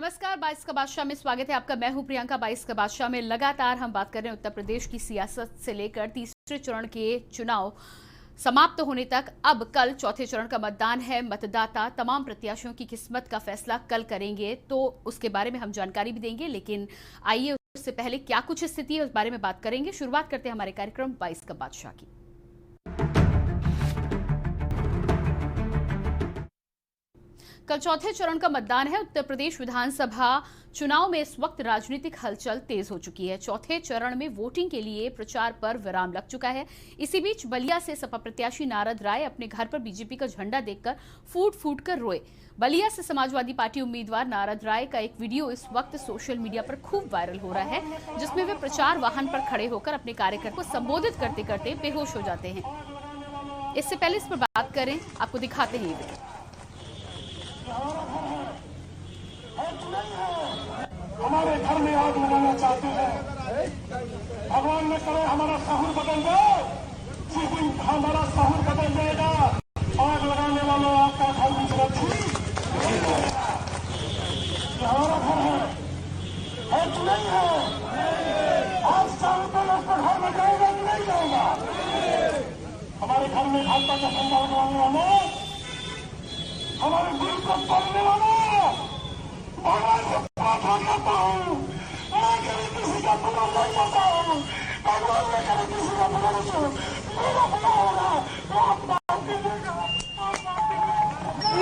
नमस्कार, 22 का बादशाह में स्वागत है आपका। मैं हूं प्रियंका। 22 का बादशाह में लगातार हम बात कर रहे हैं उत्तर प्रदेश की सियासत से लेकर तीसरे चरण के चुनाव समाप्त होने तक। अब कल चौथे चरण का मतदान है। मतदाता तमाम प्रत्याशियों की किस्मत का फैसला कल करेंगे, तो उसके बारे में हम जानकारी भी देंगे। लेकिन आइए उससे पहले क्या कुछ स्थिति है उस बारे में बात करेंगे। शुरुआत करते हैं हमारे कार्यक्रम 22 का बादशाह की। कल चौथे चरण का मतदान है। उत्तर प्रदेश विधानसभा चुनाव में इस वक्त राजनीतिक हलचल तेज हो चुकी है। चौथे चरण में वोटिंग के लिए प्रचार पर विराम लग चुका है। इसी बीच बलिया से सपा प्रत्याशी नारद राय अपने घर पर बीजेपी का झंडा देखकर फूट फूट कर रोए। बलिया से समाजवादी पार्टी उम्मीदवार नारद राय का एक वीडियो इस वक्त सोशल मीडिया पर खूब वायरल हो रहा है, जिसमें वे प्रचार वाहन पर खड़े होकर अपने कार्यकर्ता को संबोधित करते करते बेहोश हो जाते हैं। इससे पहले इस पर बात करें, आपको दिखाते हैं ये वीडियो। हमारे घर में आग लगाना चाहते हैं, भगवान ने करे हमारा सहूर बदल जाए। जिस दिन हमारा सहूर बदल जाएगा, आग लगाने वालों आपका घर भी सुरक्षित हमारा घर है कि नहीं है? आज चारों तो लोग तो घर में जाएगा कि नहीं जाएगा? हमारे घर में भाजपा का झंडा लगवाने वालों, हमारे दिल को तोड़ने वालों, भगवान से प्रार्थना करता हूँ, मैं कभी किसी का बुरा नहीं करता हूँ। भगवान ने कभी किसी का बुरा नहीं, मेरा बुरा होगा तो आप माफ कीजिएगा।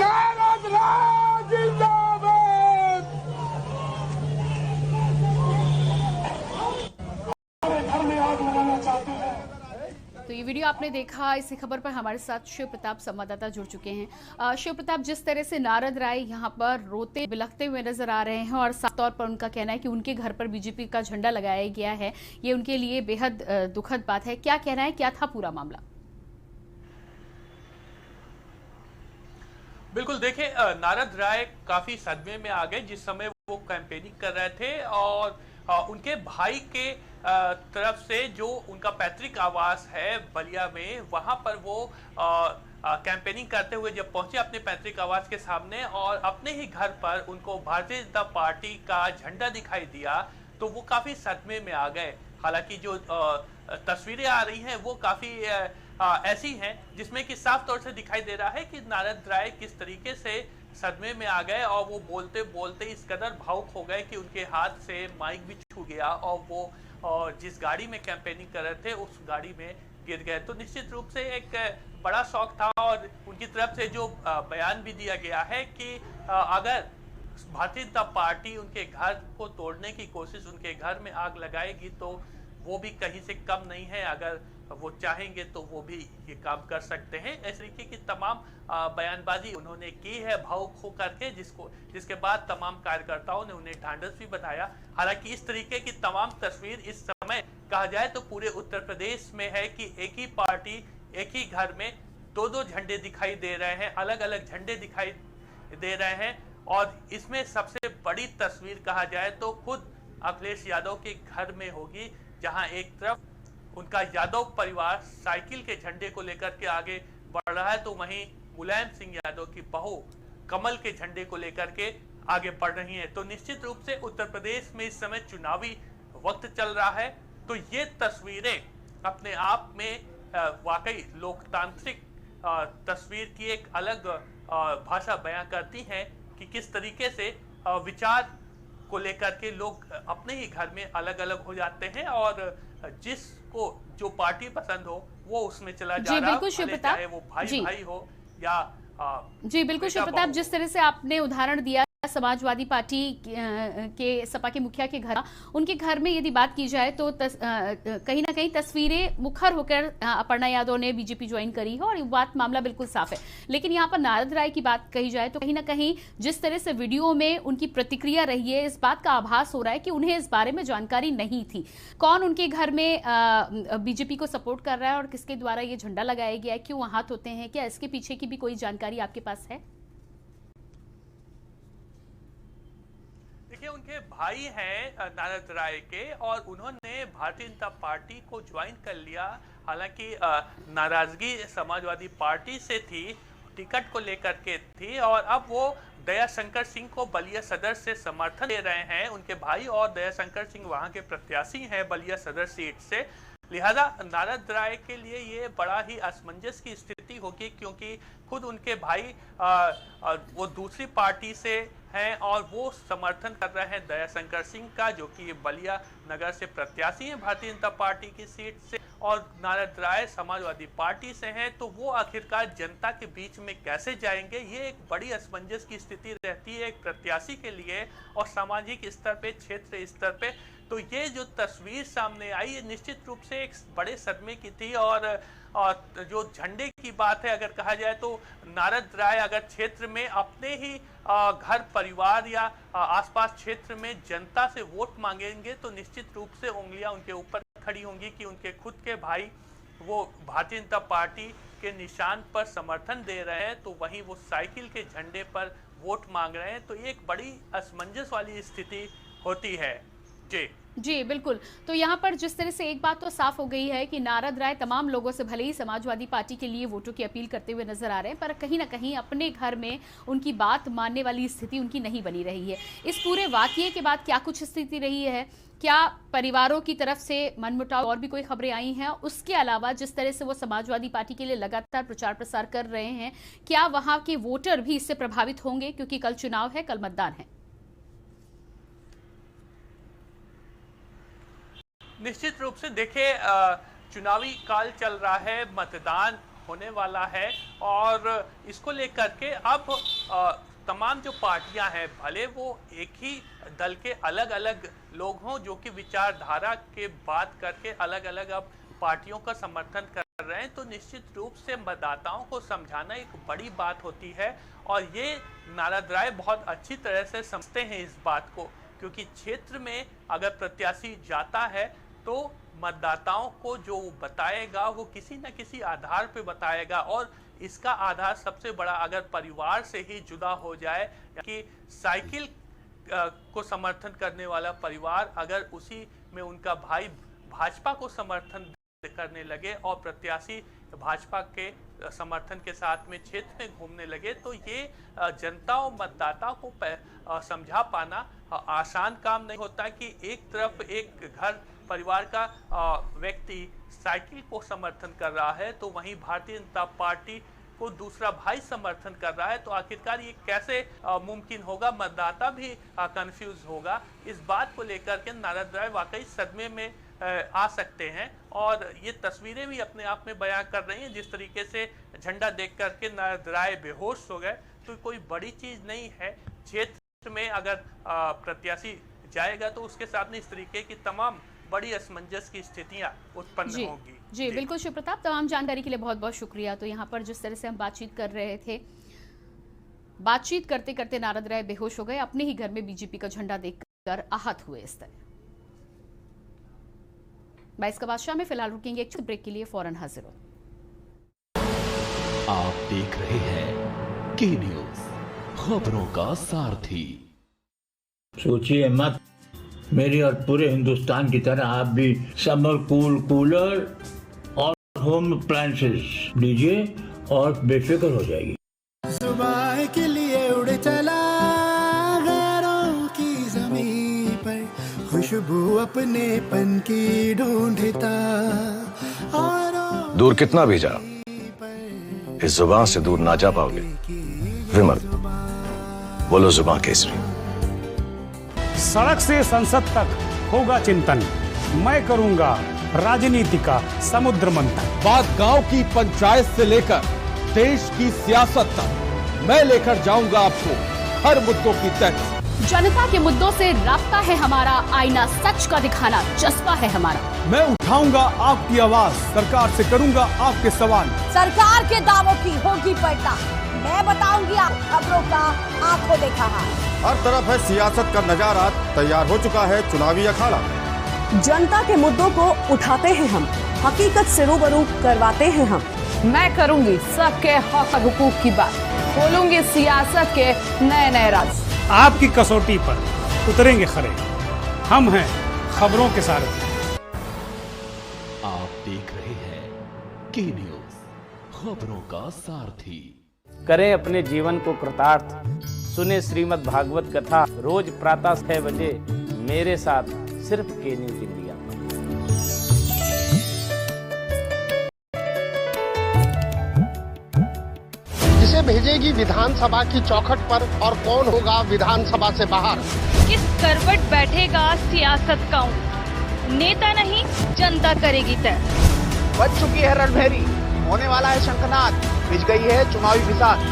नारद राय जिंदाबाद। हमारे घर में आग लगाना चाहते हैं। तो ये वीडियो आपने देखा। इसी खबर पर हमारे साथ शिव प्रताप संवाददाता जुड़ चुके हैं। शिव प्रताप, जिस तरह से नारद राय यहाँ पर रोते बिलखते हुए नजर आ रहे हैं और साफ तौर पर उनका कहना है कि उनके घर पर बीजेपी का झंडा लगाया गया है, ये उनके लिए बेहद दुखद बात है। क्या कहना है, क्या था पूरा मामला? बिल्कुल, देखिए, नारद राय काफी सदमे में आ गए जिस समय वो कैंपेनिंग कर रहे थे और उनके भाई के तरफ से जो उनका पैतृक आवास है बलिया में, वहां पर वो कैंपेनिंग करते हुए जब पहुंचे अपने पैतृक आवास के सामने और अपने ही घर पर उनको भारतीय जनता पार्टी का झंडा दिखाई दिया, तो वो काफी सदमे में आ गए। हालांकि जो तस्वीरें आ रही हैं वो काफी ऐसी हैं जिसमें कि साफ तौर से दिखाई दे रहा है कि नारद राय किस तरीके से सदमे में आ गए और वो बोलते बोलते इस कदर भावुक हो गए कि उनके हाथ से माइक भी छूट गया और वो जिस गाड़ी में कैंपेनिंग कर रहे थे उस गाड़ी में गिर गए। तो निश्चित रूप से एक बड़ा शौक था और उनकी तरफ से जो बयान भी दिया गया है कि अगर भारतीय जनता पार्टी उनके घर को तोड़ने की कोशिश, उनके घर में आग लगाएगी, तो वो भी कहीं से कम नहीं है। अगर वो चाहेंगे तो वो भी ये काम कर सकते हैं। इस तरीके की तमाम बयानबाजी उन्होंने की है भावुक होकर के, जिसके बाद तमाम कार्यकर्ताओं ने उन्हें ढांढस भी बताया। हालांकि इस तरीके की तमाम तस्वीर इस समय कहा जाए तो पूरे उत्तर प्रदेश में है कि एक ही पार्टी एक ही घर में दो दो झंडे दिखाई दे रहे हैं, अलग अलग झंडे दिखाई दे रहे हैं। और इसमें सबसे बड़ी तस्वीर कहा जाए तो खुद अखिलेश यादव के घर में होगी, जहां एक तरफ उनका यादव परिवार साइकिल के झंडे को लेकर के आगे बढ़ रहा है, तो वहीं मुलायम सिंह यादव की बहू कमल के झंडे को लेकर के आगे बढ़ रही हैं। तो निश्चित रूप से उत्तर प्रदेश में इस समय चुनावी वक्त चल रहा है, तो ये तस्वीरें अपने आप में वाकई लोकतांत्रिक तस्वीर की एक अलग भाषा बयां करती हैं कि किस तरीके से विचार को लेकर के लोग अपने ही घर में अलग अलग हो जाते हैं और जिसको जो पार्टी पसंद हो वो उसमें चला जा रहा है, चाहे वो भाई भाई हो या जी बिल्कुल शिव प्रताप, जिस तरह से आपने उदाहरण दिया समाजवादी पार्टी के सपा के मुखिया के घर, उनके घर में यदि बात की जाए तो कहीं ना कहीं तस्वीरें मुखर होकर अपर्णा यादव ने बीजेपी ज्वाइन करी है और बात मामला बिल्कुल साफ है। लेकिन यहाँ पर नारद राय की बात कही जाए तो कहीं ना कहीं जिस तरह से वीडियो में उनकी प्रतिक्रिया रही है, इस बात का आभास हो रहा है कि उन्हें इस बारे में जानकारी नहीं थी कौन उनके घर में बीजेपी को सपोर्ट कर रहा है और किसके द्वारा ये झंडा लगाया गया है, क्यों हाथ होते हैं, क्या इसके पीछे की भी कोई जानकारी आपके पास है? देखिए, उनके भाई हैं नारद राय के और उन्होंने भारतीय जनता पार्टी को ज्वाइन कर लिया। हालांकि नाराजगी समाजवादी पार्टी से थी, टिकट को लेकर के थी और अब वो दयाशंकर सिंह को बलिया सदर से समर्थन दे रहे हैं उनके भाई, और दयाशंकर सिंह वहां के प्रत्याशी हैं बलिया सदर सीट से। लिहाजा नारद राय के लिए ये बड़ा ही असमंजस की स्थिति होगी, क्योंकि खुद उनके भाई वो दूसरी पार्टी से हैं और वो समर्थन कर रहे हैं दयाशंकर सिंह का, जो कि बलिया नगर से प्रत्याशी हैं भारतीय जनता पार्टी की सीट से, और नारद राय समाजवादी पार्टी से हैं। तो वो आखिरकार जनता के बीच में कैसे जाएंगे, ये एक बड़ी असमंजस की स्थिति रहती है एक प्रत्याशी के लिए, और सामाजिक स्तर पे, क्षेत्र स्तर पे। तो ये जो तस्वीर सामने आई है निश्चित रूप से एक बड़े सदमे की थी। और जो झंडे की बात है, अगर कहा जाए तो नारद राय अगर क्षेत्र में अपने ही घर परिवार या आसपास क्षेत्र में जनता से वोट मांगेंगे तो निश्चित रूप से उंगलियां उनके ऊपर खड़ी होंगी कि उनके खुद के भाई वो भारतीय जनता पार्टी के निशान पर समर्थन दे रहे हैं, तो वहीं वो साइकिल के झंडे पर वोट मांग रहे हैं। तो ये एक बड़ी असमंजस वाली स्थिति होती है। जी बिल्कुल। तो यहाँ पर जिस तरह से एक बात तो साफ हो गई है कि नारद राय तमाम लोगों से भले ही समाजवादी पार्टी के लिए वोटों की अपील करते हुए नजर आ रहे हैं, पर कहीं ना कहीं अपने घर में उनकी बात मानने वाली स्थिति उनकी नहीं बनी रही है। इस पूरे वाकये के बाद क्या कुछ स्थिति रही है, क्या परिवारों की तरफ से मनमुटाव और भी कोई खबरें आई हैं? उसके अलावा जिस तरह से वो समाजवादी पार्टी के लिए लगातार प्रचार प्रसार कर रहे हैं, क्या वहां के वोटर भी इससे प्रभावित होंगे? क्योंकि कल चुनाव है, कल मतदान है। निश्चित रूप से देखिए, चुनावी काल चल रहा है, मतदान होने वाला है, और इसको लेकर के अब तमाम जो पार्टियां हैं, भले वो एक ही दल के अलग अलग लोग हों जो कि विचारधारा के बात करके अलग अलग अब पार्टियों का समर्थन कर रहे हैं, तो निश्चित रूप से मतदाताओं को समझाना एक बड़ी बात होती है। और ये नारद राय बहुत अच्छी तरह से समझते हैं इस बात को, क्योंकि क्षेत्र में अगर प्रत्याशी जाता है तो मतदाताओं को जो बताएगा वो किसी न किसी आधार पे बताएगा, और इसका आधार सबसे बड़ा अगर परिवार से ही जुड़ा हो जाए कि साइकिल को समर्थन करने वाला परिवार अगर उसी में उनका भाई भाजपा को समर्थन करने लगे और प्रत्याशी भाजपा के समर्थन के साथ में क्षेत्र में घूमने लगे, तो ये जनता और मतदाता को समझा पाना आसान काम नहीं होता कि एक तरफ एक घर परिवार का व्यक्ति साइकिल को समर्थन कर रहा है तो वहीं भारतीय जनता पार्टी को दूसरा भाई समर्थन कर रहा है। तो आखिरकार ये कैसे मुमकिन होगा, मतदाता भी कंफ्यूज होगा। इस बात को लेकर के नारद राय वाकई सदमे में आ सकते हैं, और ये तस्वीरें भी अपने आप में बयां कर रही हैं। जिस तरीके से झंडा देख करके नारद राय बेहोश हो गए, तो कोई बड़ी चीज नहीं है। क्षेत्र में अगर प्रत्याशी जाएगा तो उसके साथ में इस तरीके की तमाम बड़ी असमंजस की स्थितियां उत्पन्न होगी। जी बिल्कुल शिव प्रताप, तमाम जानकारी के लिए बहुत बहुत शुक्रिया। तो यहाँ पर जिस तरह से हम बातचीत कर रहे थे, बातचीत करते करते नारद राय बेहोश हो गए, अपने ही घर में बीजेपी का झंडा देखकर आहत हुए। इस तरह 22 का बादशाह में फिलहाल रुकेंगे एक ब्रेक के लिए, फौरन हाजिर हो। आप देख रहे हैं के न्यूज, खबरों का सारथी। सोचिए मत, मेरी और पूरे हिंदुस्तान की तरह आप भी समर कूलर और होम अप्लायंसेस लीजिए और बेफिक्र हो जाएगी। सुबह के लिए उड़ चला गैरों की ज़मीं पर, खुशबू अपने पन की ढूंढता, और दूर कितना भी जा इस जुबान से दूर ना जा पाओगे। विमल, बोलो जुबान केसरी। सड़क से संसद तक होगा चिंतन, मैं करूंगा राजनीति का समुद्र मंथन। बात गांव की पंचायत से लेकर देश की सियासत तक मैं लेकर जाऊंगा आपको हर मुद्दों की तह। जनता के मुद्दों से रास्ता है हमारा, आईना सच का दिखाना जज्बा है हमारा। मैं उठाऊंगा आपकी आवाज, सरकार से करूंगा आपके सवाल। सरकार के दावों की होगी पलटा, मैं बताऊंगी खबरों का आंखों देखा हाल। हर तरफ है सियासत का नजारा, तैयार हो चुका है चुनावी अखाड़ा। जनता के मुद्दों को उठाते हैं हम, हकीकत से रूबरू करवाते हैं हम। मैं करूंगी सबके हक हुकूक की बात, खोलूंगी सियासत के नए नए राज। आपकी कसौटी पर उतरेंगे खरे, हम हैं खबरों के सारथी। आप देख रहे हैं के न्यूज, खबरों का सारथी। करें अपने जीवन को कृतार्थ, सुने श्रीमद् भागवत कथा रोज प्रातः 6 बजे मेरे साथ सिर्फ के न्यूज इंडिया। जिसे भेजेगी विधानसभा की चौखट पर और कौन होगा विधानसभा से बाहर। किस करवट बैठेगा सियासत का नेता नहीं जनता करेगी तय। बच चुकी है रणभेरी, होने वाला है शंखनाद, भिज गई है चुनावी बिसात।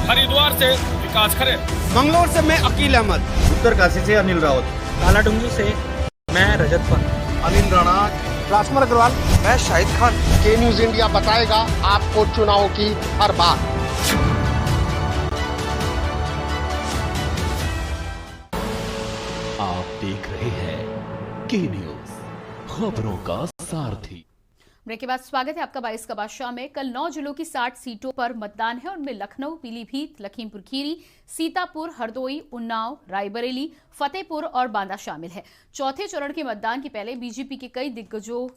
हरिद्वार से विकास खरे, मंगलोर से मैं अकील अहमद, उत्तरकाशी से अनिल रावत, कालाडूंगी से मैं रजत पंत, अनिल राणा, राजकुमार अग्रवाल, मैं शाहिद खान। के न्यूज इंडिया बताएगा आपको चुनाव की हर बात। आप देख रहे हैं के न्यूज, खबरों का सारथी। ब्रेक के बाद स्वागत है आपका 22 का बादशाह में। कल 9 जिलों की 60 सीटों पर मतदान है। उनमें लखनऊ, पीलीभीत, लखीमपुर खीरी, सीतापुर, हरदोई, उन्नाव, रायबरेली, फतेहपुर और बांदा शामिल है। चौथे चरण के मतदान के पहले बीजेपी के कई दिग्गजों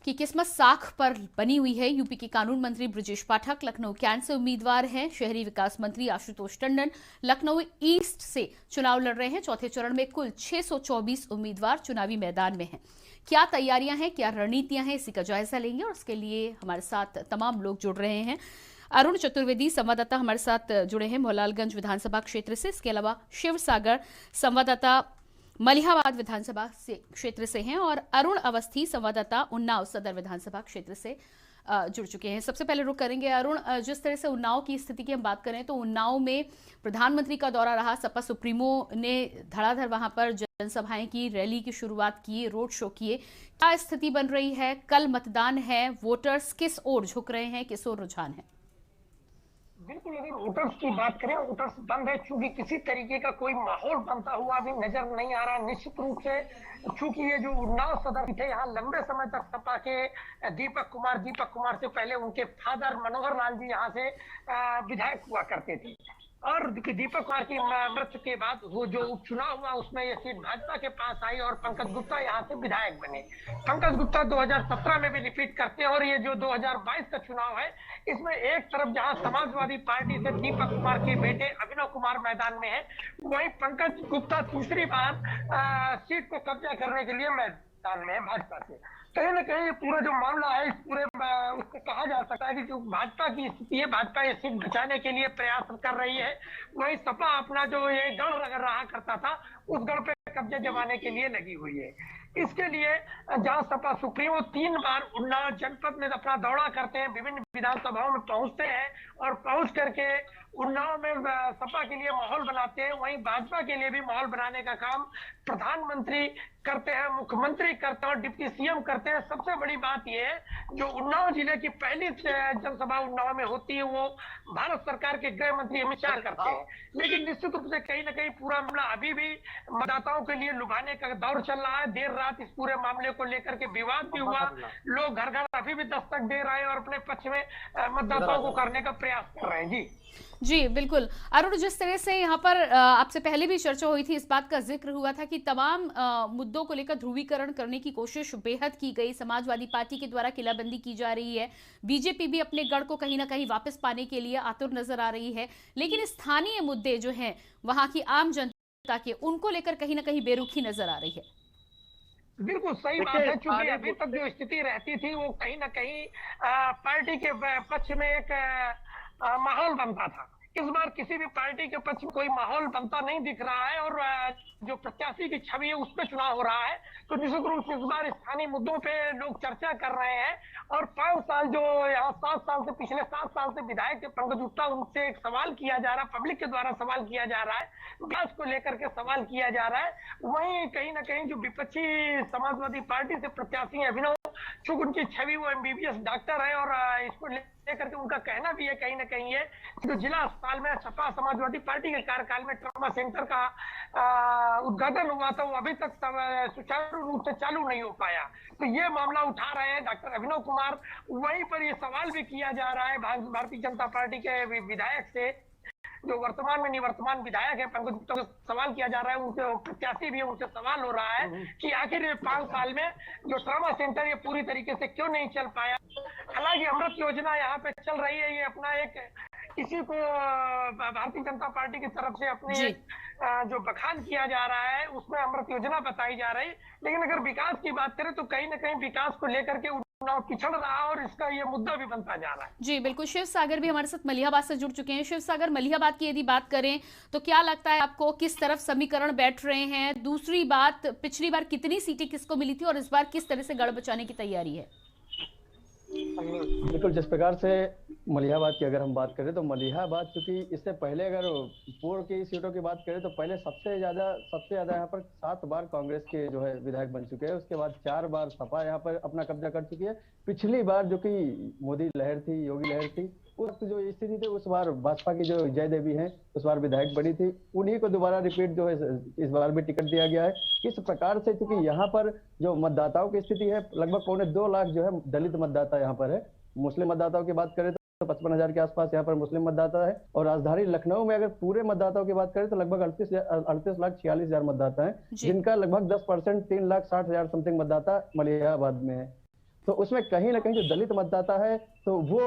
की किस्मत साख पर बनी हुई है। यूपी के कानून मंत्री ब्रजेश पाठक लखनऊ कैंट से उम्मीदवार हैं। शहरी विकास मंत्री आशुतोष टंडन लखनऊ ईस्ट से चुनाव लड़ रहे हैं। चौथे चरण में कुल 624 उम्मीदवार चुनावी मैदान में हैं। क्या तैयारियां हैं, क्या रणनीतियां हैं, इसी का जायजा लेंगे और उसके लिए हमारे साथ तमाम लोग जुड़ रहे हैं। अरुण चतुर्वेदी संवाददाता हमारे साथ जुड़े हैं मोहनलालगंज विधानसभा क्षेत्र से। इसके अलावा शिव सागर संवाददाता मलिहाबाद विधानसभा क्षेत्र से हैं और अरुण अवस्थी संवाददाता उन्नाव सदर विधानसभा क्षेत्र से जुड़ चुके हैं। सबसे पहले रुक करेंगे अरुण, जिस तरह से उन्नाव की स्थिति की हम बात करें तो उन्नाव में प्रधानमंत्री का दौरा रहा। सपा सुप्रीमो ने धड़ाधड़ वहां पर जनसभाएं की, रैली की शुरुआत की, रोड शो किए। क्या स्थिति बन रही है? कल मतदान है, वोटर्स किस ओर झुक रहे हैं, किस ओर रुझान है? बिल्कुल, अगर वोटर्स की बात करें, वोटर्स बंद है चूंकि किसी तरीके का कोई माहौल बनता हुआ अभी नजर नहीं आ रहा। निश्चित रूप से चूंकि ये जो उन्नाव सदर थे, यहाँ लंबे समय तक सपा के दीपक कुमार से पहले उनके फादर मनोहर लाल जी यहाँ से विधायक हुआ करते थे और दीपक कुमार की मृत्यु के बाद वो जो उपचुनाव हुआ उसमें ये सीट भाजपा के पास आई और पंकज गुप्ता यहाँ से विधायक बने। पंकज गुप्ता 2017 में भी रिपीट करते हैं और ये जो 2022 का चुनाव है इसमें एक तरफ जहां समाजवादी पार्टी से दीपक कुमार के बेटे अभिनव कुमार मैदान में है, वहीं पंकज गुप्ता तीसरी बार सीट को कब्जा करने के लिए मैदान में है भाजपा से। कहीं ना कहीं पूरा जो मामला है, इस पूरे उसको कहा जा सकता है कि जो भाजपा की स्थिति है, भाजपा ये सीट बचाने के लिए प्रयास कर रही है। वही सपा अपना जो ये गढ़ रहा करता था उस गढ़ पे कब्जा जमाने के लिए लगी हुई है। इसके लिए जहां सपा सुप्रीमो 3 बार उन्नाव जनपद में अपना दौरा करते हैं, विभिन्न विधानसभाओं में पहुंचते हैं और पहुंच करके उन्नाव में सपा के लिए माहौल बनाते हैं, वहीं भाजपा के लिए भी माहौल बनाने का काम प्रधानमंत्री करते हैं, मुख्यमंत्री करते हैं और डिप्टी सीएम करते हैं। सबसे बड़ी बात यह है जो उन्नाव जिले की पहली जनसभा उन्नाव में होती है वो भारत सरकार के गृह मंत्री अमित शाह करते हैं। लेकिन निश्चित रूप से कहीं ना कहीं पूरा मामला अभी भी मतदाताओं के लिए लुभाने का दौर चल रहा है। देर रात इस पूरे मामले को लेकर के विवाद भी हुआ, लोग घर घर अभी भी दस्तक दे रहे हैं और अपने पक्ष में मतदाताओं को करने का प्रयास कर रहे हैं। जी बिल्कुल अरुण, जिस तरह से यहाँ पर आपसे पहले भी चर्चा हुई थी, इस बात का जिक्र हुआ था कि तमाम मुद्दों को लेकर ध्रुवीकरण करने की कोशिश बेहद की गई। समाजवादी पार्टी के द्वारा किलाबंदी की जा रही है, बीजेपी भी अपने गढ़ को कहीं ना कहीं वापस पाने के लिए आतुर नजर आ रही है। लेकिन स्थानीय मुद्दे जो हैं वहां की आम जनता के, उनको लेकर कहीं ना कहीं बेरुखी नजर आ रही है। बिल्कुल सही बात है, क्योंकि अभी तक जो स्थिति रहती थी वो कहीं ना कहीं पार्टी के पक्ष में एक माहौल बनता था। इस बार किसी भी पार्टी के पक्ष में कोई माहौल बनता नहीं दिख रहा है और जो प्रत्याशी की छवि है उस पर चुनाव हो रहा है। तो निश्चित रूप से इस बार स्थानीय मुद्दों पे लोग चर्चा कर रहे हैं और 5 साल जो यहाँ 7 साल से पिछले 7 साल से विधायक पंकज गुप्ता, उनसे एक सवाल किया जा रहा है, पब्लिक के द्वारा सवाल किया जा रहा है, विकास को लेकर के सवाल किया जा रहा है। वहीं कहीं ना कहीं जो विपक्षी समाजवादी पार्टी से प्रत्याशी है अभिनव, चूंकि उनकी छवि वो MBBS डॉक्टर है और इसको लेकर के उनका कहना भी है कहीं ना कहीं है जो जिला अस्पताल में सपा समाजवादी पार्टी के कार्यकाल में ट्रॉमा सेंटर का उद्घाटन हुआ था, वो अभी तक सुचारू रूप से चालू नहीं हो पाया। तो ये मामला उठा रहे हैं डॉक्टर अभिनव कुमार। वहीं पर ये सवाल भी किया जा रहा है भारतीय जनता पार्टी के विधायक से, जो वर्तमान में निवर्तमान विधायक है पंकज गुप्ता को सवाल किया जा रहा है, उनके प्रत्याशी भी है, उनसे सवाल हो रहा है कि आखिर ये 5 साल में जो ट्रॉमा सेंटर ये पूरी तरीके से क्यों नहीं चल पाया। हालांकि अमृत योजना यहाँ पे चल रही है, ये अपना एक इसी को भारतीय जनता पार्टी की तरफ से अपने जो बखान किया जा रहा है उसमें अमृत योजना बताई जा रही। लेकिन अगर विकास की बात करें तो कहीं ना कहीं विकास को लेकर के उन्नाव पिछड़ रहा है और इसका ये मुद्दा भी बनता जा रहा है। जी बिल्कुल, शिव सागर भी हमारे साथ मलिहाबाद से जुड़ चुके हैं। शिव सागर, मलिहाबाद की यदि बात करें तो क्या लगता है आपको, किस तरफ समीकरण बैठ रहे हैं? दूसरी बात, पिछली बार कितनी सीटें किसको मिली थी और इस बार किस तरह से गढ़ बचाने की तैयारी है? बिल्कुल, जिस प्रकार से मलिहाबाद की अगर हम बात करें तो मलिहाबाद चूंकि इससे पहले अगर पूर्व की सीटों की बात करें तो पहले सबसे ज्यादा यहाँ पर 7 बार कांग्रेस के जो है विधायक बन चुके हैं। उसके बाद 4 बार सपा यहाँ पर अपना कब्जा कर चुकी है। पिछली बार जो कि मोदी लहर थी, योगी लहर थी, उस जो स्थिति थी उस बार भाजपा की जो जय देवी है उस बार विधायक बनी थी, उन्हीं को दोबारा रिपीट जो है इस बार भी टिकट दिया गया है। इस प्रकार से क्योंकि यहाँ पर जो मतदाताओं की स्थिति है, लगभग 2.25 लाख जो है दलित मतदाता यहाँ पर है। मुस्लिम मतदाताओं की बात करें तो 55,000 के आसपास यहाँ पर मुस्लिम मतदाता है, और राजधानी लखनऊ में अगर पूरे मतदाताओं की बात करें तो लगभग 38,46,000 मतदाता है, जिनका लगभग 10% 3,60,000 समथिंग मतदाता मलिहाबाद में है। तो उसमें कहीं ना कहीं जो दलित मतदाता है तो वो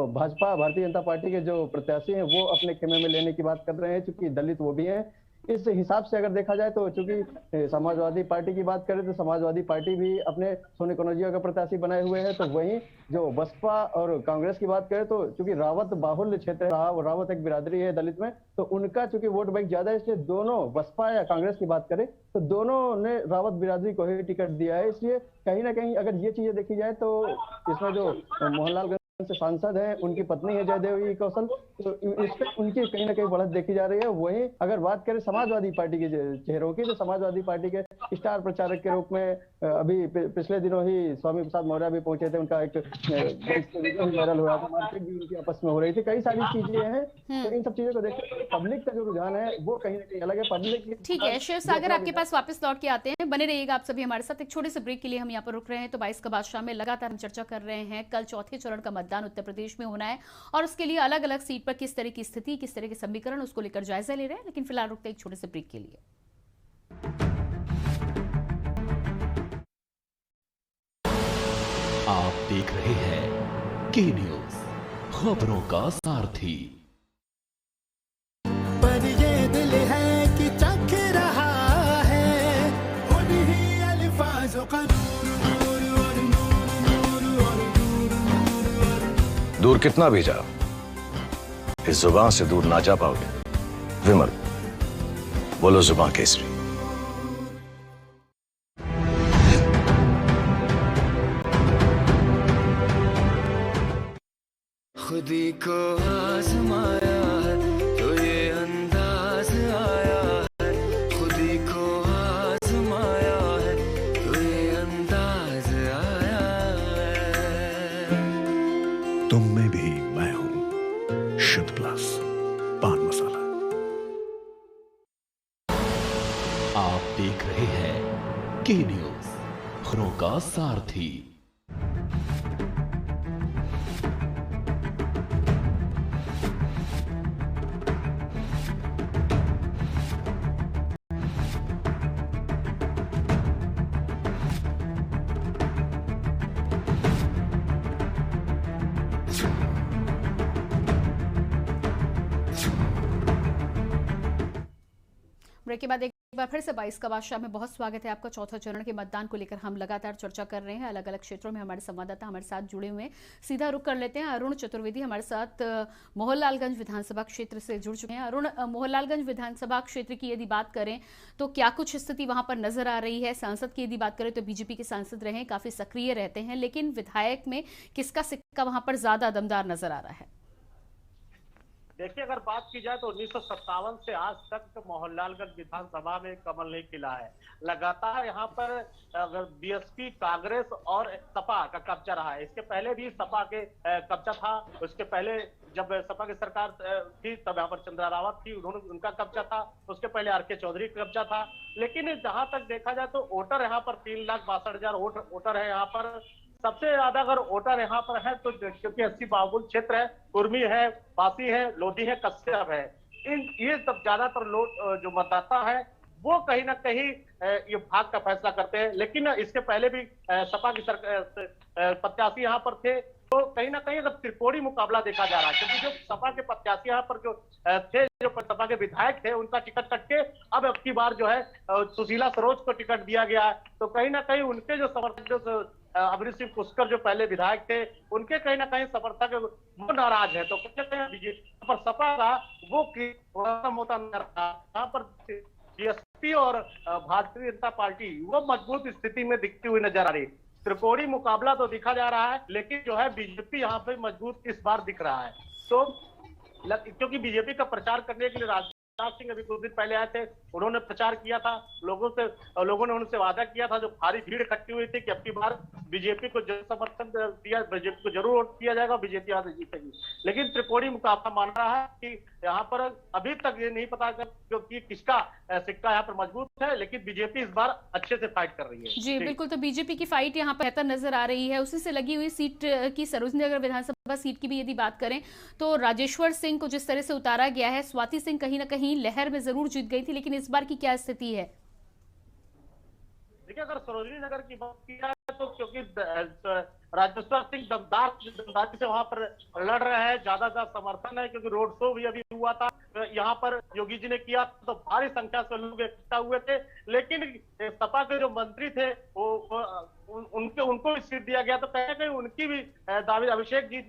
भाजपा, भारतीय जनता पार्टी के जो प्रत्याशी हैं वो अपने खेमे में लेने की बात कर रहे हैं, क्योंकि दलित वो भी हैं। इस हिसाब से अगर देखा जाए तो चूंकि समाजवादी पार्टी की बात करें तो समाजवादी पार्टी भी अपने सोनी कनौजिया का प्रत्याशी बनाए हुए है। तो वहीं जो बसपा और कांग्रेस की बात करें तो चूंकि रावत बाहुल्य क्षेत्र है, रावत एक बिरादरी है दलित में, तो उनका चूंकि वोट बैंक ज्यादा है, इसलिए दोनों बसपा या कांग्रेस की बात करें तो दोनों ने रावत बिरादरी को ही टिकट दिया है। इसलिए कहीं ना कहीं अगर ये चीजें देखी जाए तो इसमें जो मोहनलाल से सांसद है, उनकी पत्नी है जयदेवी कौशल, तो इस पे उनकी कहीं ना कहीं बढ़त देखी जा रही है। वहीं अगर बात करें समाजवादी पार्टी के चेहरों की, तो समाजवादी पार्टी के स्टार प्रचारक के रूप में अभी पिछले दिनों ही स्वामी प्रसाद मौर्य भी पहुंचे थे। उनका एक वायरल हुआ था, मार्केट भी उनकी आपस में हो रही थी, कई सारी चीजें हैं। तो इन सब चीजों को देखते पब्लिक का जो रुझान है वो कहीं ना कहीं अलग है। पब्लिक ठीक है, शिव सागर आपके पास वापस लौट के आते हैं, बने रहिएगा आप सभी हमारे साथ। एक छोटे से ब्रेक के लिए हम यहाँ पर रुक रहे हैं। तो 22 का बादशाह में लगातार हम चर्चा कर रहे हैं, कल चौथे चरण का मतदान उत्तर प्रदेश में होना है और उसके लिए अलग अलग सीट पर किस तरह की स्थिति, किस तरह के समीकरण, उसको लेकर जायजा ले रहे हैं। लेकिन फिलहाल रुकते हैं एक छोटे से ब्रेक के लिए। आप देख रहे हैं के न्यूज, खबरों का सारथी। पर ये दिल है कि चख रहा है उन्हीं अल्फाजों का दूर कितना भी जाओ, इस जुबान से दूर ना जा पाओगे। विमल, बोलो जुबान केसरी। खुदी को आजमाया है तो ये अंदाज आया है, खुदी को आजमाया है तो ये अंदाज आया है। तुम में भी मैं हूं, शुद्ध प्लस पान मसाला। आप देख रहे हैं के न्यूज, खबरों का सारथी। ब्रेक के बाद एक बार फिर से 22 का बादशाह में बहुत स्वागत है आपका। चौथा चरण के मतदान को लेकर हम लगातार चर्चा कर रहे हैं। अलग अलग क्षेत्रों में हमारे संवाददाता हमारे साथ जुड़े हुए हैं। सीधा रुख कर लेते हैं, अरुण चतुर्वेदी हमारे साथ मोहनलालगंज विधानसभा क्षेत्र से जुड़ चुके हैं। अरुण, मोहनलालगंज विधानसभा क्षेत्र की यदि बात करें तो क्या कुछ स्थिति वहां पर नजर आ रही है? सांसद की यदि बात करें तो बीजेपी के सांसद रहे, काफी सक्रिय रहते हैं, लेकिन विधायक में किसका सिक्का वहां पर ज्यादा दमदार नजर आ रहा है? देखिए, अगर बात की जाए तो 1957 से आज तक मोहनलालगंज विधानसभा में कमल नहीं खिला है। लगातार यहाँ पर अगर बीएसपी, कांग्रेस और सपा का कब्जा रहा है। इसके पहले भी सपा के कब्जा था, उसके पहले जब सपा की सरकार थी तब यहाँ पर चंद्रा रावत थी, उनका कब्जा था, उसके पहले आर के चौधरी का कब्जा था। लेकिन जहां तक देखा जाए तो वोटर यहाँ पर 3,62,000 वोटर है। यहाँ पर सबसे ज्यादा अगर वोटर यहाँ पर है तो क्योंकि 80 बाहुल क्षेत्र है, कुर्मी है, पासी है, लोधी है, कश्यप है, ये सब ज्यादातर लोग जो मतदाता है वो कहीं ना कहीं ये भाग का फैसला करते हैं। लेकिन इसके पहले भी सपा की प्रत्याशी यहाँ पर थे, तो कहीं ना कहीं अगर त्रिकोणीय मुकाबला देखा जा रहा है, क्योंकि जो सपा के प्रत्याशी यहाँ पर जो थे, जो सपा के विधायक थे, उनका टिकट कट के अब की बार जो है सुशीला सरोज को टिकट दिया गया है। तो कहीं ना कहीं उनके जो समर्थक जो अमरीश सिंह पुष्कर जो पहले विधायक थे, उनके कहीं ना कहीं समर्थक वो नाराज है। तो कहीं ना कहीं बीजेपी पर सपा का वो होता नजर आ रहा है। यहाँ पर बीएसपी और भारतीय जनता पार्टी वो मजबूत स्थिति में दिखती हुई नजर आ रही है। त्रिकोणीय मुकाबला तो दिखा जा रहा है, लेकिन जो है बीजेपी यहाँ पे मजबूत इस बार दिख रहा है। तो क्योंकि बीजेपी का प्रचार करने के लिए राजनाथ सिंह अभी कुछ दिन पहले आए थे, उन्होंने प्रचार किया था, लोगों ने उनसे वादा किया था, जो भारी भीड़ इकट्ठी हुई थी कि अब की बार बीजेपी को जन समर्थन दिया, बीजेपी को जरूर वोट दिया जाएगा, बीजेपी यहाँ से जीतेगी। लेकिन त्रिकोणीय मुकाबला मान रहा है कि यहाँ पर अभी तक ये नहीं पता कि किसका सिक्का यहाँ पर मजबूत है, लेकिन बीजेपी इस बार अच्छे से फाइट कर रही है। जी बिल्कुल, तो बीजेपी की फाइट यहाँ पर बेहतर नजर आ रही है। उसी से लगी हुई सीट की सरोजनी नगर विधानसभा सीट की भी यदि बात करें तो राजेश्वर सिंह को जिस तरह से उतारा गया है, स्वाति सिंह कहीं ना कहीं लहर में जरूर जीत गई थी, लेकिन इस बार की क्या स्थिति है? देखिए, अगर सरोजनी नगर की बात की जाए तो क्योंकि राजेश्वर सिंह दमदारी से वहां पर लड़ रहे हैं, ज्यादा समर्थन है, क्योंकि रोड शो भी अभी हुआ था यहाँ पर, योगी जी ने किया तो भारी संख्या से लोग इकट्ठा हुए थे। लेकिन सपा के जो मंत्री थे उनको भी सीट दिया गया, तो कहीं ना कहीं उनकी भी दावी अभिषेक जी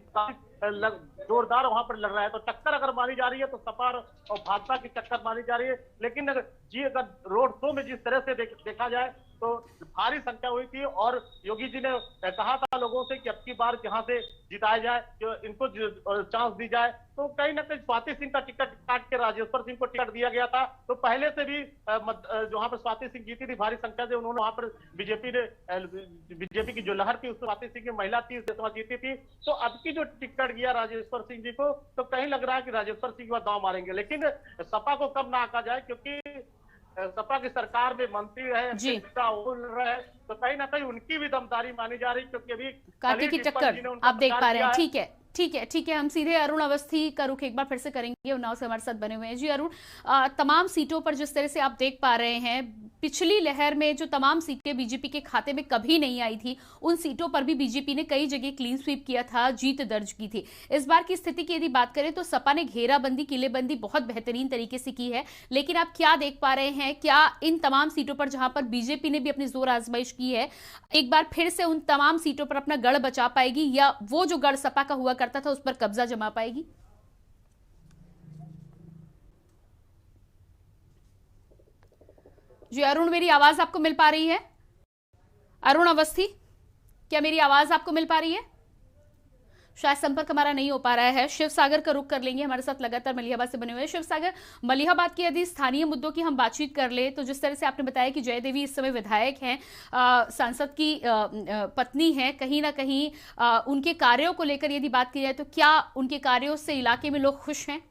जोरदार वहां पर लड़ रहा है। तो टक्कर अगर मानी जा रही है तो सपा और भाजपा की टक्कर मानी जा रही है। लेकिन अगर रोड शो में जिस तरह से देखा जाए तो भारी संख्या हुई थी, और योगी जी ने कहा था लोगों से कि अब की बार यहाँ से जिताया जाए, जो इनको चांस दी जाए। तो कहीं ना कहीं स्वाति सिंह का टिकट काट के राजेश्वर सिंह को टिकट दिया गया था। तो पहले से भी वहां पर स्वाति सिंह जीती थी भारी संख्या से, उन्होंने वहां पर बीजेपी की जो लहर थी, उस स्वाति सिंह की महिला थी, उससे जीती थी। तो अब की जो टिकट गया राजेश्वर सिंह जी को, तो कहीं लग रहा है कि राजेश्वर सिंह वह दांव मारेंगे। लेकिन सपा को कब ना आका जाए, क्योंकि सपा की सरकार में मंत्री रहे, तो कहीं ना कहीं उनकी भी दमदारी मानी जा रही, क्योंकि अभी कार्तिक की टक्कर आप देख पा रहे हैं। ठीक है, हम सीधे अरुण अवस्थी का रुख एक बार फिर से करेंगे, उन्नाव से हमारे साथ बने हुए हैं। जी अरुण, तमाम सीटों पर जिस तरह से आप देख पा रहे हैं, पिछली लहर में जो तमाम सीटें बीजेपी के खाते में कभी नहीं आई थी, उन सीटों पर भी बीजेपी ने कई जगह क्लीन स्वीप किया था, जीत दर्ज की थी। इस बार की स्थिति की यदि बात करें तो सपा ने घेराबंदी, किलेबंदी बहुत बेहतरीन तरीके से की है, लेकिन आप क्या देख पा रहे हैं, क्या इन तमाम सीटों पर जहां पर बीजेपी ने भी अपनी जोर आजमाइश की है, एक बार फिर से उन तमाम सीटों पर अपना गढ़ बचा पाएगी, या वो जो गढ़ सपा का हुआ करता था उस पर कब्जा जमा पाएगी? जी अरुण, मेरी आवाज आपको मिल पा रही है? अरुण अवस्थी, क्या मेरी आवाज आपको मिल पा रही है? शायद संपर्क हमारा नहीं हो पा रहा है। शिव सागर का रुख कर लेंगे, हमारे साथ लगातार मलिहाबाद से बने हुए हैं। शिव सागर, मलिहाबाद की यदि स्थानीय मुद्दों की हम बातचीत कर ले तो जिस तरह से आपने बताया कि जय देवी इस समय विधायक हैं, सांसद की पत्नी है, कहीं ना कहीं उनके कार्यों को लेकर यदि बात की जाए तो क्या उनके कार्यों से इलाके में लोग खुश हैं?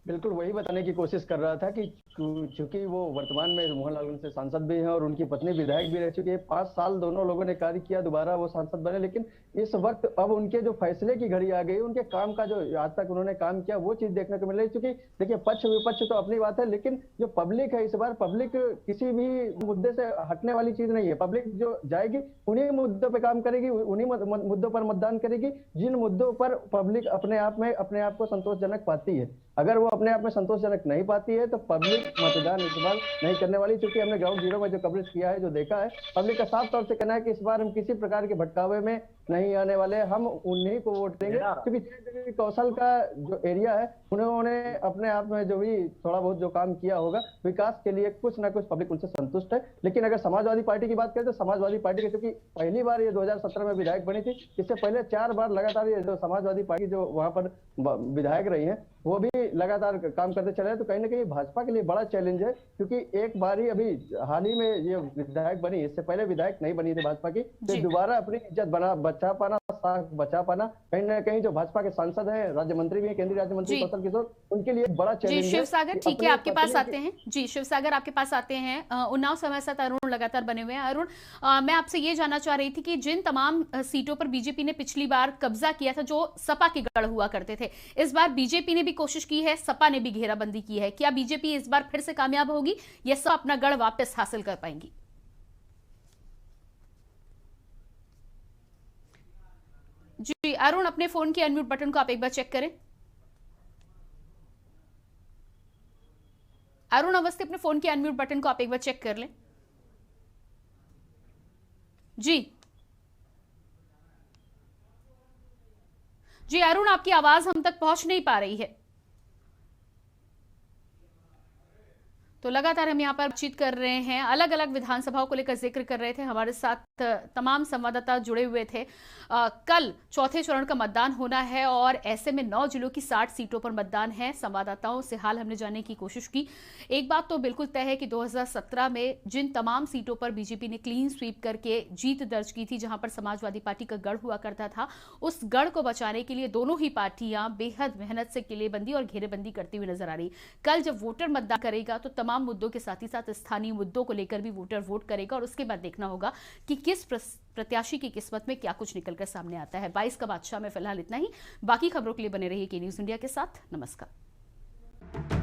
बिल्कुल वही बताने की कोशिश कर रहा था कि चूंकि वो वर्तमान में मोहनलाल से सांसद भी हैं और उनकी पत्नी विधायक भी रह चुकी है, 5 साल दोनों लोगों ने कार्य किया, दोबारा वो सांसद बने। लेकिन इस वक्त अब उनके जो फैसले की घड़ी आ गई, उनके काम का जो आज तक उन्होंने काम किया वो चीज देखने को मिल रही है। क्योंकि देखिए, पक्ष विपक्ष तो अपनी बात है, लेकिन जो पब्लिक है, इस बार पब्लिक किसी भी मुद्दे से हटने वाली चीज नहीं है। पब्लिक जो जाएगी उन्हीं मुद्दों पर काम करेगी, उन्हीं मुद्दों पर मतदान करेगी जिन मुद्दों पर पब्लिक अपने आप को संतोषजनक पाती है। अगर वो अपने आप में संतोषजनक नहीं पाती है तो पब्लिक मतदान इस बार नहीं करने वाली। क्योंकि हमने ग्राउंड जीरो में जो कवरेज किया है, जो देखा है, पब्लिक का साफ तौर से कहना है कि इस बार हम किसी प्रकार के भटकावे में नहीं आने वाले, हम उन्हीं को वोट देंगे। क्योंकि कौशल का जो एरिया है, उन्होंने अपने आप में जो भी थोड़ा बहुत जो काम किया होगा विकास के लिए, कुछ ना कुछ पब्लिक उनसे संतुष्ट है। लेकिन अगर समाजवादी पार्टी की बात करें तो समाजवादी पार्टी के, क्योंकि पहली बार ये 2017 में विधायक बनी थी, इससे पहले 4 बार लगातार ये जो समाजवादी पार्टी जो वहां पर विधायक रही है वो भी लगातार काम करते चले हैं। तो कहीं ना कहीं भाजपा के लिए बड़ा चैलेंज है, क्योंकि एक बार ही अभी हाल ही में ये विधायक बनी, इससे पहले विधायक नहीं बनी थी भाजपा की, तो दोबारा अपनी इज्जत बचा पाना कहीं ना कहीं जो भाजपा के सांसद हैं, राज्य मंत्री भी हैं, केंद्रीय राज्य मंत्री कौशल किशोर, उनके लिए बड़ा चैलेंज है। शिव सागर, ठीक है, आपके पास आते हैं। जी शिव सागर, आपके पास आते हैं। उन्नाव से हमारे साथ अरुण लगातार बने हुए हैं। अरुण, मैं आपसे ये जानना चाह रही थी कि जिन तमाम सीटों पर बीजेपी ने पिछली बार कब्जा किया था, जो सपा के गढ़ हुआ करते थे, इस बार बीजेपी ने भी कोशिश की है, सपा ने भी घेराबंदी की है, क्या बीजेपी इस बार फिर से कामयाब होगी या सपा अपना गढ़ वापस हासिल कर पाएंगी? जी अरुण, अपने फोन के अनम्यूट बटन को आप एक बार चेक करें। अरुण अवस्थी, अपने फोन के अनम्यूट बटन को आप एक बार चेक कर लें। जी जी अरुण, आपकी आवाज हम तक पहुंच नहीं पा रही है। तो लगातार हम यहाँ पर बातचीत कर रहे हैं, अलग अलग विधानसभाओं को लेकर जिक्र कर रहे थे। हमारे साथ तमाम संवाददाता जुड़े हुए थे। कल चौथे चरण का मतदान होना है और ऐसे में 9 जिलों की 60 सीटों पर मतदान है। संवाददाताओं से हाल हमने जानने की कोशिश की। एक बात तो बिल्कुल तय है कि 2017 में जिन तमाम सीटों पर बीजेपी ने क्लीन स्वीप करके जीत दर्ज की थी, जहां पर समाजवादी पार्टी का गढ़ हुआ करता था, उस गढ़ को बचाने के लिए दोनों ही पार्टियां बेहद मेहनत से किलेबंदी और घेरेबंदी करती हुई नजर आ रही। कल जब वोटर मतदान करेगा तो तमाम मुद्दों के साथ ही साथ स्थानीय मुद्दों को लेकर भी वोटर वोट करेगा और उसके बाद देखना होगा कि किस प्रत्याशी की किस्मत में क्या कुछ निकलकर सामने आता है। 22 का बादशाह में फिलहाल इतना ही। बाकी खबरों के लिए बने रहिए के न्यूज़ इंडिया के साथ। नमस्कार।